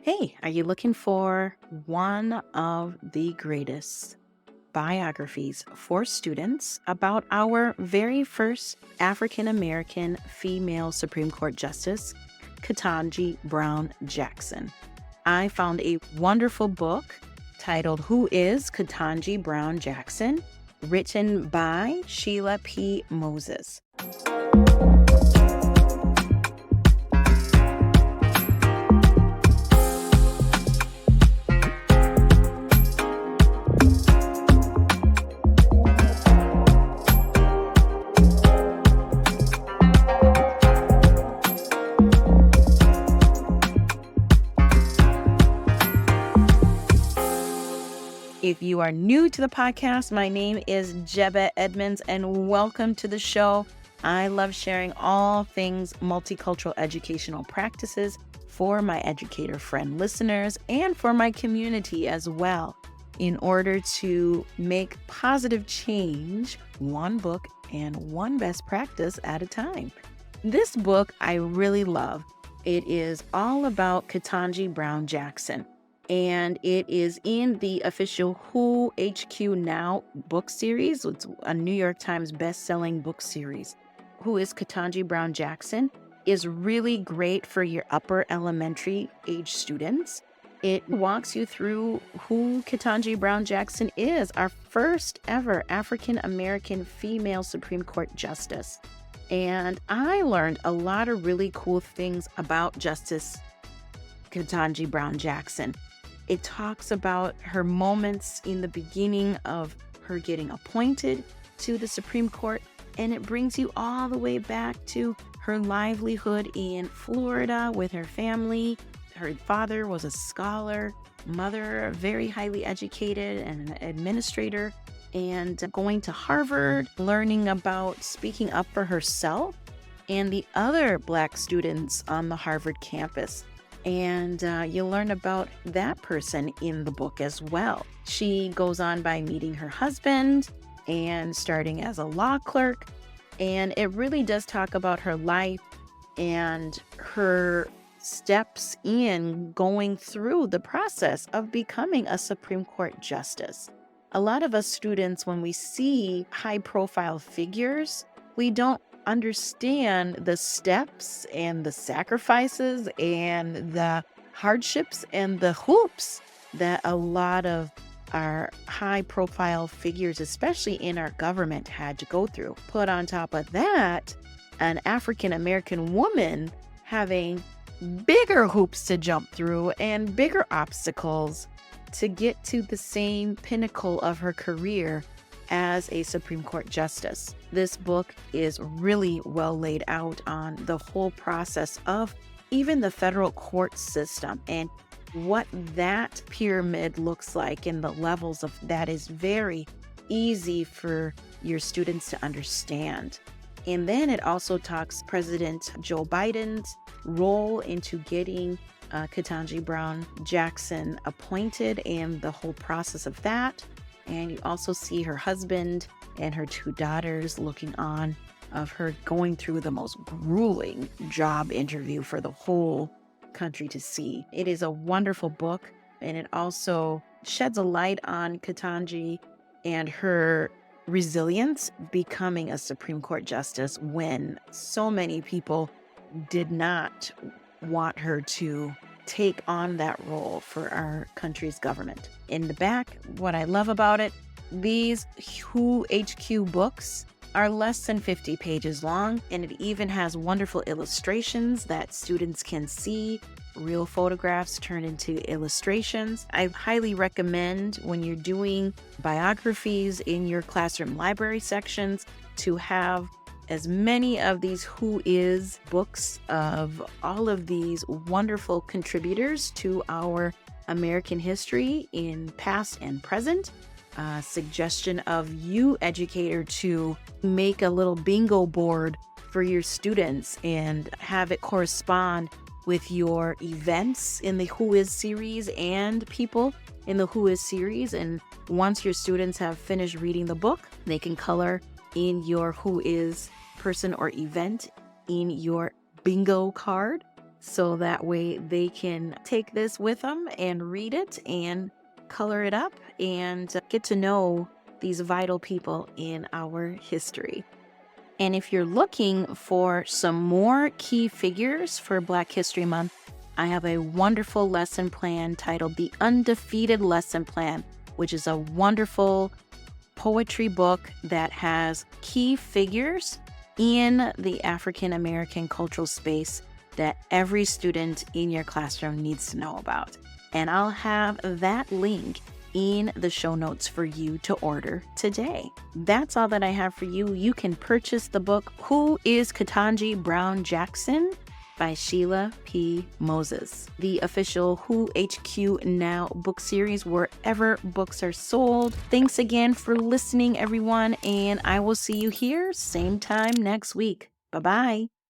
Hey, are you looking for one of the greatest biographies for students about our very first African American female Supreme Court Justice, Ketanji Brown Jackson? I found a wonderful book titled Who is Ketanji Brown Jackson, written by Sheila P. Moses. If you are new to the podcast, my name is Jeba Edmonds, and welcome to the show. I love sharing all things multicultural educational practices for my educator friend listeners and for my community as well, in order to make positive change one book and one best practice at a time. This book I really love. It is all about Ketanji Brown Jackson. And it is in the official Who HQ Now book series. It's a New York Times best-selling book series. Who is Ketanji Brown Jackson is really great for your upper elementary age students. It walks you through who Ketanji Brown Jackson is, our first ever African American female Supreme Court justice. And I learned a lot of really cool things about Justice Ketanji Brown Jackson. It talks about her moments in the beginning of her getting appointed to the Supreme Court, and it brings you all the way back to her livelihood in Florida with her family. Her father was a scholar, mother very highly educated and an administrator, and going to Harvard, learning about speaking up for herself and the other Black students on the Harvard campus. And you learn about that person in the book as well. She goes on by meeting her husband and starting as a law clerk. And it really does talk about her life and her steps in going through the process of becoming a Supreme Court justice. A lot of us students, when we see high-profile figures, we don't understand the steps and the sacrifices and the hardships and the hoops that a lot of our high-profile figures, especially in our government, had to go through. Put on top of that, an African-American woman having bigger hoops to jump through and bigger obstacles to get to the same pinnacle of her career as a Supreme Court justice. This book is really well laid out on the whole process of even the federal court system and what that pyramid looks like and the levels of that is very easy for your students to understand. And then it also talks President Joe Biden's role into getting Ketanji Brown Jackson appointed and the whole process of that. And you also see her husband and her two daughters looking on of her going through the most grueling job interview for the whole country to see. It is a wonderful book, and it also sheds a light on Ketanji and her resilience becoming a Supreme Court justice when so many people did not want her to take on that role for our country's government. In the back, what I love about it, these Who HQ books are less than 50 pages long, and it even has wonderful illustrations that students can see, real photographs turned into illustrations. I highly recommend when you're doing biographies in your classroom library sections to have as many of these Who Is books of all of these wonderful contributors to our American history in past and present. Suggestion of you, educator, to make a little bingo board for your students and have it correspond with your events in the Who Is series and people in the Who Is series. And once your students have finished reading the book, they can color in your Who Is person or event in your bingo card so that way they can take this with them and read it and color it up and get to know these vital people in our history. And if you're looking for some more key figures for Black History Month, I have a wonderful lesson plan titled The Undefeated Lesson Plan, which is a wonderful poetry book that has key figures in the African American cultural space that every student in your classroom needs to know about. And I'll have that link in the show notes for you to order today. That's all that I have for you. You can purchase the book, Who is Ketanji Brown Jackson? By Sheila P. Moses, the official Who HQ Now book series wherever books are sold. Thanks again for listening, everyone, and I will see you here same time next week. Bye-bye.